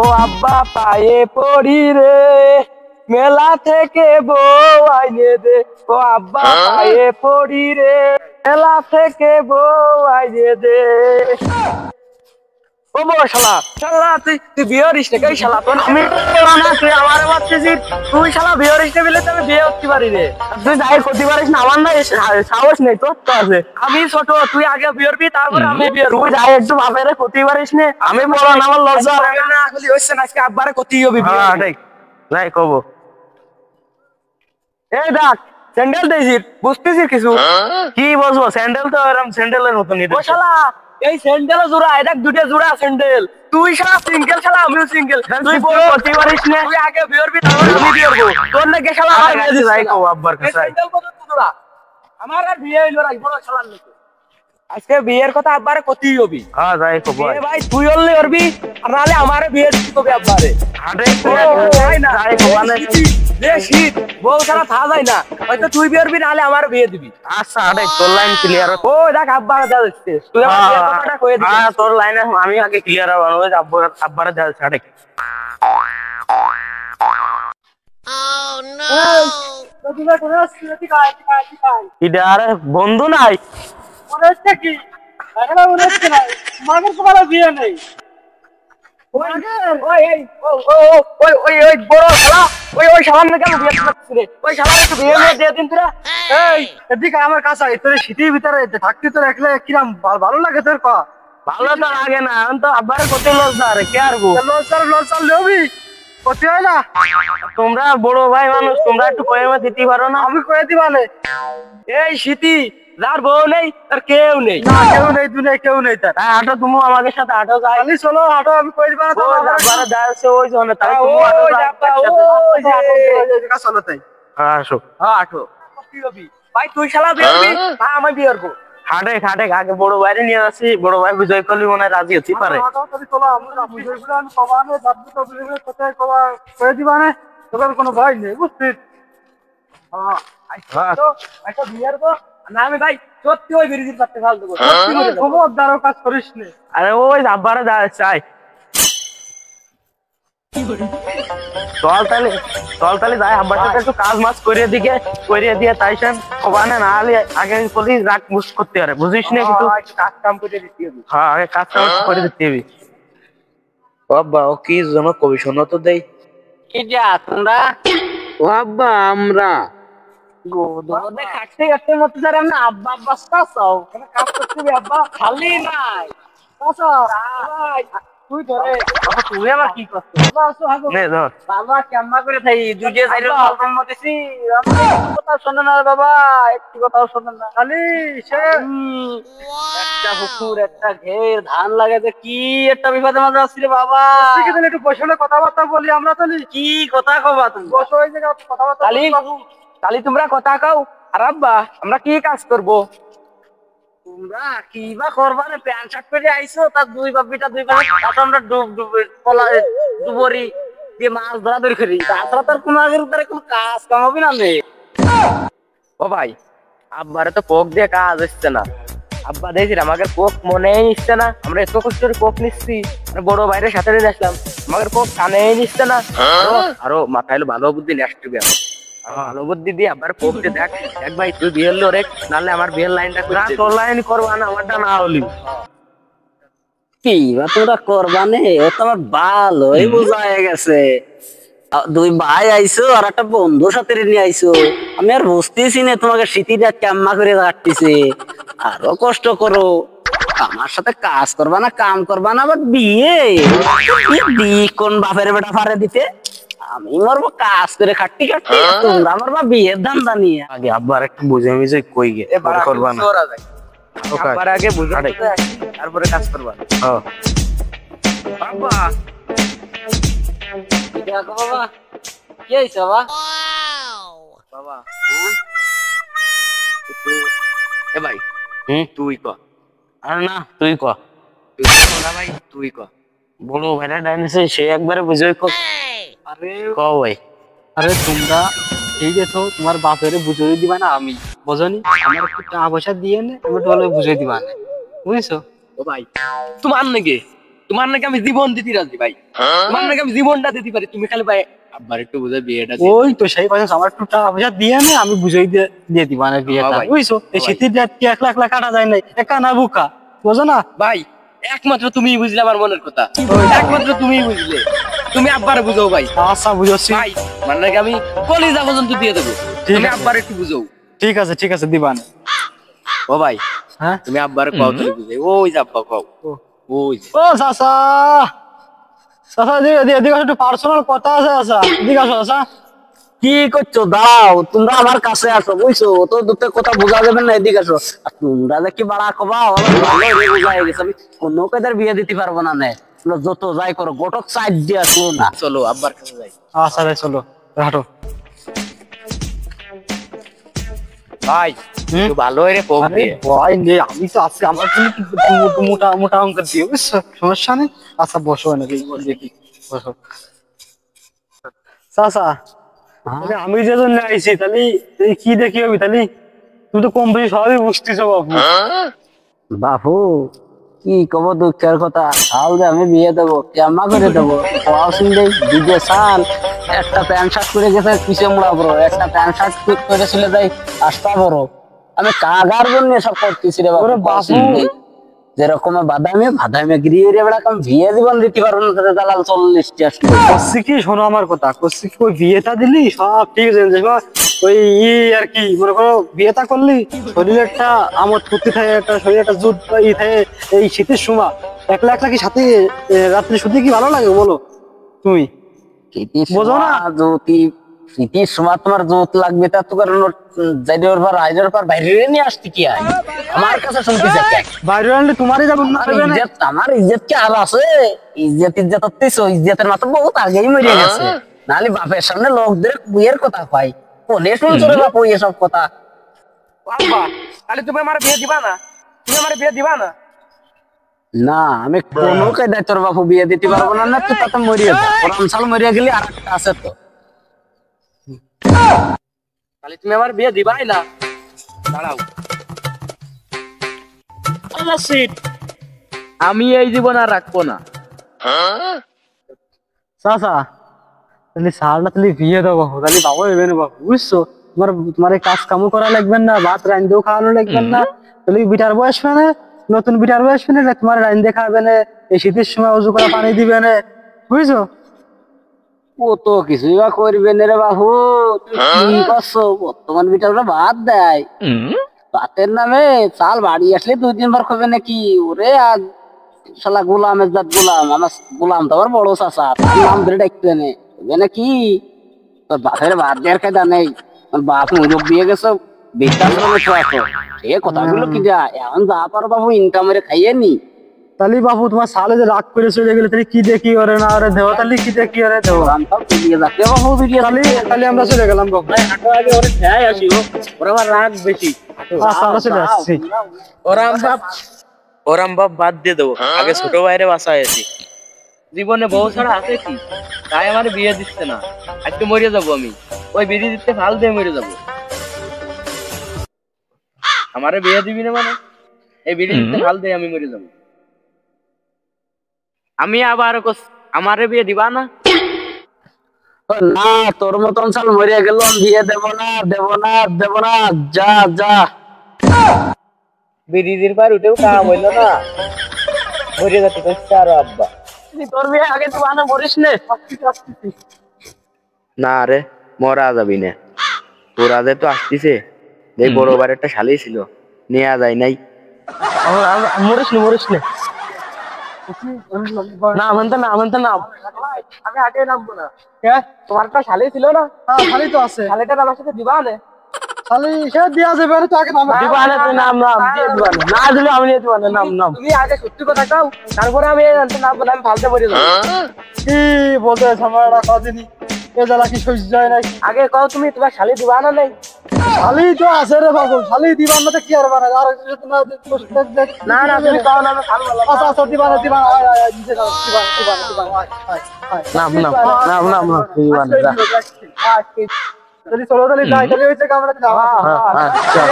ও আব্বা পায়ে পড়ি রে, মেলা থেকে বউ আইনে দে। ও আব্বা পায়ে পড়ি রে, মেলা থেকে বউ আইনে দে। ও বড় শালা, শালা তুই বিয়ে হরিস না কই শালা? তোর আমি না, তুই আমারে মারতেছিস। তুই শালা বিয়ে হরিস না বলে তো আমি বিয়ে করতে পারি রে। তুই যাই করতে পারিস না, আমার না সাহস নেই। তোর তো আছে। আমি ছোট, তুই আগে বিয়ে করবি, তারপরে আমি বিয়ে করবো। তুই যাই একটু বাপের করতে পারিস না, আমি বড় না, আমার লজ্জা লাগে না। খালি হচ্ছে না, আজকে আব্বারে করতেই হবে। হ্যাঁ ঠিক, যাই কব। এই দেখ স্যান্ডেল দিয়েছিস, বুঝতেছিস কিছু? কি বলবো, স্যান্ডেল তো এরকম স্যান্ডেলের মতন। ও শালা, এই স্যান্ডেলও জোড়া, এই দেখ দুটো জোড়া স্যান্ডেল। তুই শালা সিঙ্গেল, শালা আমিও সিঙ্গেল। তুই বড় করতে পারিস না, তুই আগে বিয়ে করবি, তারপর আমি বিয়ে করবো। তোর নাকি শালা আর বিয়ে দিস যাই কব আব্বার কাছে। স্যান্ডেল কত জোড়া? আমার আর বিয়ে হইলো না, বড় শালার নাকি। আজকে বিয়ের কথা আব্বারে করতেই হবে। হ্যাঁ যাই কব ভাই, তুই হলে করবি, আর নাহলে আমারে বিয়ে দিতে হবে আব্বারে। আরে যাই না, যাই কব মানে শীত বউ ছাড়া থাকা যায় না। হয়তো তুই বিয়ে করবি, নাহলে আমার বিয়ে দিবি। আচ্ছা আরে তোর লাইন ক্লিয়ার। ও দেখ আব্বা যাচ্ছে, তুই আমার বিয়ের কথাটা কয়ে দিবি। হ্যাঁ তোর লাইনে আমি আগে ক্লিয়ার হব, আব্বারে যাচ্ছে। আরে আরে বন্ধু নাই, মাগের তোমার বিয়ে নেই। আমার কাছে তোর শীতের ভিতরে থাকতে তোর একলে কিরাম ভালো লাগে তোর? ভালো তো লাগে না, এখন তো আব্বারে করতে লজ্জা। রে কে আর লজ্জা লবি করতে হয় না? তোমরা বড় ভাই মানুষ, তোমরা একটু কয়ে দিতে পারো না? আমি কয়ে দিবা না। এই শীতি যার বউ নেই তার কেউ নেই। না কেউ নেই, তুই নেই, কেউ নেই তার। হাঁটো, তুমি আমাকে সাথে হাঁটো, যাই চলো হাঁটো। আমি কয়ে দিবা না, যাচ্ছে ওই জন্য। তাই চলো তাই আসো। হ্যাঁ হাঁটো ভাই, তুই শালা বিয়ে করবি, আমি বিয়ে করবো। হাঁটে হাঁটে আগে বড় ভাইরে নিয়ে আসি, বড় ভাই বিজয় করলি মনে হয় রাজি হতে পারে। দিবা না, তোর কোনো ভয় নেই, বুঝছিস? আমি ভাই সত্যি ওই বিরোধীর পাশে ফালতু কাজ করিস নি। আরে ওই আব্বারে চাই। চল তাহলে যাই, আব্বার সাথে একটু কাজ মাছ করিয়ে দিয়ে তাই সবানে না হলে আগে বলি রাগ বুঝ করতে পারে, বুঝিস না? কিন্তু কাজ কাম করে দিতে হবে। হ্যাঁ আগে কাজ কাম করে দিতে হবে। বাবা ও কি যেন কবি শোনো তো দেই। কি যা তোমরা? ও আব্বা আমরা খাটতে খাটতে মতো স্যার আমরা আব্বা আব্বা চাও কাজ করতে হবে। আব্বা খালি নাই তুই ধরে তুই আবার কি করছিস? বাবা কেমন করে থাই দুজে সাইড মতেছি কথা শোনে না বাবা, একটু কথাও শোনে না। খালি সে একটা পুকুর একটা ঘের ধান লাগাতে কি একটা বিপদের মাঝে আসছিল বাবা। একটু বসে কথাবার্তা বলি আমরা। তাহলে কি কথা কবা তুমি? বসো ওই জায়গায় কথাবার্তা। তাহলে তোমরা কথা কও। আর আব্বা আমরা কি কাজ করব? তোমরা কি বা করবা? প্যান্ট শার্ট পরে আইছো, তার দুই বাপিটা দুই বাপি আমরা ডুবরি দিয়ে মাছ ধরা ধরে করি। তাছাড়া তার কোনো আগের তার কোনো কাজ কাম হবে না। ও ভাই আব্বারে তো কোক দিয়ে কাজ হচ্ছে না। আব্বা দেখছি আমাকে কোক মনেই নিচ্ছে না। আমরা এত কষ্ট করে কোক নিচ্ছি, বড় ভাইয়ের সাথে নিয়ে আসলাম, আমাকে কোক কানেই নিচ্ছে না। আরো মাথায় ভালো বুদ্ধি নিয়ে আসতে হবে। ভালো বুদ্ধি দিয়ে আবার কোক দিয়ে দেখ ভাই, তুই বিয়ের লো রে, নাহলে আমার বিয়ের লাইনটা তোর লাইন করবা না, আমারটা না হলি কি বা তোমরা করবা নে? ও তো আমার ভালোই বোঝা হয়ে গেছে। দুই ভাই আইসো আর একটা বন্ধু সাথে নিয়ে আইসো। আমি আর বুঝতেছি না তোমাকে শীতিটা কেম্মা করে কাটতেছে। আরো কষ্ট করো, আমার সাথে কাজ করবা না, কাম করবা না, আবার বিয়ে কোন বাপের বেটা ফারে দিতে? আমি মরবো কাজ করে খাটতে খাটতে, তোমরা আমার বা বিয়ের দাম জানিয়ে। আগে আব্বার একটু বুঝে মিজে কই গে করবা না, আব্বার আগে বুঝে তারপরে কাজ করবা। আব্বা দেখো বাবা, কি হয়েছে বাবা? বাবা এ ভাই তুই ক। আর না তুই ক, ভাই তুই ক। বড় ভাইরা ডাইনেছে সে একবারে বুঝই ক। আরে ক ভাই। আরে তোমরা এই যে তো তোমার বাপেরে বুঝিয়ে দিবা না, আমি বোঝনি আমার একটু টাকা পয়সা দিয়ে নে, আমি বলে বুঝিয়ে দিবা না, বুঝছো? ও ভাই তোমার নাকি তোমার নাকি আমি জীবন দিতে রাজি ভাই, তোমার নাকি আমি জীবনটা দিতে পারি, তুমি খালি ভাই আব্বার একটু বুঝে বিয়েটা দিয়ে ওই তো সেই কথা, আমার একটু টাকা পয়সা দিয়ে নে, আমি বুঝাই দিয়ে দিবা না বিয়েটা, ভাই, বুঝছো? এই ভাই। শীতের রাত কি একলা একলা কাটা যায় নাই, একা না বুকা, বুঝো না? ভাই একমাত্র তুমিই বুঝলে আমার মনের কথা, একমাত্র তুমিই বুঝলে, তুমি আব্বার বুঝাও ভাই। আচ্ছা বুঝছি। ভাই মানে নাকি আমি কলিজা পর্যন্ত দিয়ে দেবো, ঠিক তুমি আছে। আব্বার একটু বুঝাও। ঠিক আছে দিবা না। ও ভাই হ্যাঁ তুমি আব্বার কও তুমি বুঝাই, ওই যে আব্বা কও, ওই যে। ও চাচা, চাচা এদিকে আসো, একটু পার্সোনাল কথা আছে চাচা, এদিকে আসো চাচা। কি করছো? দাও, তোমরা আমার কাছে আসো, বুঝছো? তো দুটো কথা বোঝা যাবে না, এদিকে আসো। আর তোমরা যে কি বাড়া কবা, বোঝা হয়ে গেছে। আমি কোনো কাদের বিয়ে দিতে পারবো না, নে যত যাই করো, গোটক সাইড দিয়ে শুনো না। চলো আব্বার কাছে যাই। আচ্ছা ভাই চলো, হাঁটো। ভাই একটু ভালো রে পোক আরে দিয়ে। ভয় নেই, আমি তো আছি, আমার জন্য কি মোটা মোটা অঙ্ক দিয়ে, বুঝছো? সমস্যা নেই। আচ্ছা বসো নাকি, দেখি বসো। চাচা তাহলে আমি যে জন্য আইছি, তাহলে এই কি দেখি হবি, তাহলে তুমি তো কম বেশি সবই বুঝতেছো বাবু। বাপু কি কব, দুঃখের কথা। হাল যে আমি বিয়ে দেবো, কেমা করে দেবো? পড়াশোনা দিতে সাল একটা প্যান্ট শার্ট করে গেছে পিছিয়ে মোড়া বড়, একটা প্যান্ট শার্ট করে ছিল যাই আসটা বড়। আমি কাগার জন্য সব করতেছি রে ওরে বাপু। বাপু। যেরকম বাদামে গিয়ে রে বেড়া, আমি বিয়ে জীবন দিতে পারবো না, তাদের দালাল 40টি আসলো। করছি কি, শোনো আমার কথা, করছি কি, ওই বিয়েটা দিলি সব ঠিক আছে, দেখো ওই আর কি মনে করো, বিয়েটা করলি শরীরে একটা আমোদ ফুর্তি থাকে, একটা শরীরে একটা জুট থাকে এই শীতের সময়। একলা একলা কি সাথে রাত্রে শুতে কি ভালো লাগে বলো তুমি? বোঝো না? স্মৃতির সময় তোমার জোত লাগবে, তা তো কারণ যাইডোর পর রাইডোর পর বাইরে নিয়ে আসতে কি হয়? আমার কাছে শুনতে চাই বাইরে আনলে তোমারই যাবো না, আমার ইজ্জত কি আর আছে? ইজ্জত হতেছো, ইজ্জতের মাত্র বহুত আগেই মরে গেছে। নাহলে বাপের সামনে লোকদের বিয়ের কথা কয়, কোনে শুনছো রে বাপু এসব কথা? আব্বা তাহলে তুমি আমার বিয়ে দিবা না, তুমি আমার বিয়ে দিবা না? না, আমি কোনো কায়দায় তোর বাপু বিয়ে দিতে পারবো না। না তুই তাতে মরিয়া যা, কোরআন সাল মরিয়া গেলে আর একটা আছে তো। তাহলে তুমি আমার বিয়ে দিবাই না? দাঁড়াও, আমি এই জীবন আর রাখবো না। চাচা তাহলে সালটা তাহলে বিয়ে দেবো বাবু, তাহলে বাবু এবে না বাবু, বুঝছো? তোমার এই কাজ কামও করা লাগবে না, ভাত রান্ধেও খাওয়ানো লাগবে না, তাহলে বিটার বয়স মানে নতুন বিটার বয়স মানে তোমার রান্ধে খাবে না, এই শীতের সময় উজু করে পানি দিবে না, বুঝছো? ও তো কিছুই বা করবে না রে বাবু। তুই কি করছো? বর্তমান বিটারটা বাদ দেয়, ভাতের নামে চাল বাড়ি আসলে 2-3 বার খাবে নাকি? ওরে আজ শালা গোলামের জাত গোলাম, আমার গোলাম তো আবার বড় চাচা, তার নাম ধরে ডাকতে নেবে নাকি? তোর বাপের ভাত দেওয়ার কায়দা নেই, তোর বাপ মুরব বিয়ে গেছে বৃদ্ধাশ্রমে তো আসো, সে কথাগুলো কি যা এখন যা পারো বাবু ইনকামের খাইয়ে নি। তাহলে বাবু তোমার সালে যে রাগ করে চলে গেলে, তাহলে কি দেখি ওরে না ওরে দেবো, তাহলে কি দেখি ওরে দেবো? রামটাও বেরিয়ে যাচ্ছে বাবু, বেরিয়ে তাহলে তাহলে আমরা চলে গেলাম বাবু। হাঁটো আগে, ওরে খেয়ে আসি, ওরা আমার রাগ বেশি। আচ্ছা আমরা চলে আসছি। ওরাম বাপ বাদ দিয়ে দেবো, আগে ছোট ভাইরে বাসায় আছি। জীবনে বউ ছাড়া আছে কি, তাই আমার বিয়ে দিচ্ছে না। আজকে মরে যাবো আমি, ওই বিড়ি দিতে ফাল দিয়ে মরে যাবো। আমারে বিয়ে দিবি না মানে, এই বিড়ি দিতে ফাল দিয়ে আমি মরে যাবো। আমি আবার আমারে বিয়ে দিবা না? না, তোর মতন সাল মরিয়া গেল, বিয়ে দেব না, দেব না, দেব না, যা যা। বিড়ির পার উঠেও কাম হইলো না, মরে যেতে করছে আরো আব্বা। তোর বিয়ে আগে তো আনা মরিস নে। না রে, মরা যাবি না, তোরা যে তো আসতিছে, এই বড় বার একটা শালি ছিল, নেওয়া যায় নাই। মরিস নে না, মানতে না, মানতে না, আমি আগে নামবো না। কে? তোমার একটা শালি ছিল না, হ্যাঁ খালি তো আছে, শালিটার আমার সাথে দিবা না? খালি সে দেওয়া যাবে না, তো আগে নাম দিবা না, তুই নাম নাম দিয়ে দিবা না, না দিলে আমি নিয়ে দিবা না, নাম নাম। তুমি আগে সত্যি কথা কাও, তারপরে আমি নামবো না, আমি ফালতে পড়ে যাবো। কি বলতে আমার কদিনই এ জ্বালা কি সহ্য হয় নাকি? আগে কও, তুমি তোমার শালি দিবা না? নাই শালি তো আছে রে বাবু, শালি দিবার না তো কি আর বানা আর না না, তুমি কও না, আমি খাবো না। আচ্ছা আচ্ছা দিবা না, দিবা না, দিবা দিবা দিবা নাম নাম নাম নাম দিবা না, যা। যদি চলো তাহলে যাই, তাহলে হচ্ছে আমরা হ্যাঁ, হ্যাঁ, চল।